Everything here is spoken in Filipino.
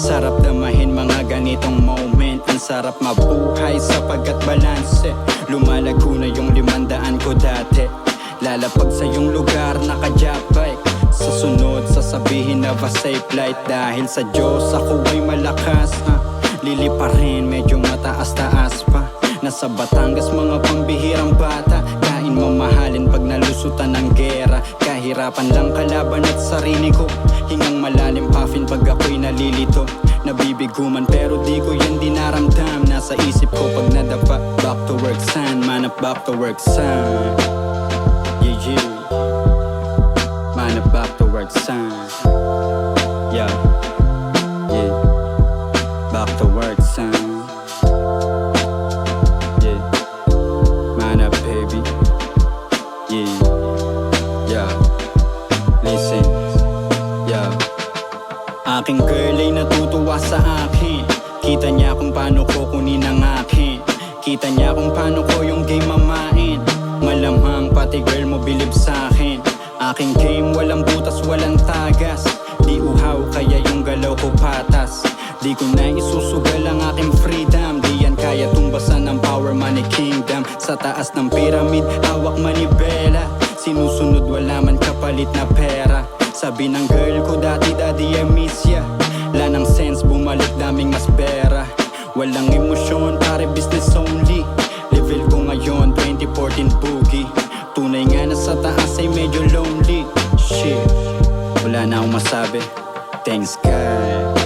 Sarap damahin mga ganitong moment. Ang sarap mabuhay sapagkat balanse. Lumalago na yung 500 ko dati. Lalapag sa yung lugar naka-job bike. Sa sunod sasabihin na ba safe flight. Dahil sa Diyos ako ay malakas. Lilipa rin medyo mataas-taas pa. Nasa Batangas mga pambihirang bata. Kain mamahalin pag nalusutan ng gera. Kahirapan lang kalaban at sarili ko. Hingang malalim puffin pag ako'y nalilito. Nabibiguman pero di ko yan dinaramdam. Nasa isip ko pag nadapa. Back to work son, manap back to work son. Yeah, yeah. Manap back to work son. Yeah, yeah. Back to work son. Yeah, manap baby. Yeah, yeah. Listen, yeah. Aking girl ay natutuwa sa akin. Kita niya kung paano ko kunin ang akin. Kita niya kung paano ko yung game mamain. Malamang pati girl mo bilib sa'kin. Aking game walang butas, walang tagas. Di uhaw kaya yung galaw ko patas. Di ko na isusugal ang aking freedom. Di yan kaya tumbasan ng power money kingdom. Sa taas ng pyramid, hawak manibela. Sinusunod wala man kapalit na pera. Sabi ng girl ko dati daddy I miss ya. Lanang sense bumalik daming mas pera. Walang emosyon pare business only. Level ko ngayon 2014 boogie. Tunay nga na sa taas ay medyo lonely. Shit, wala na akong masabi. Thanks God.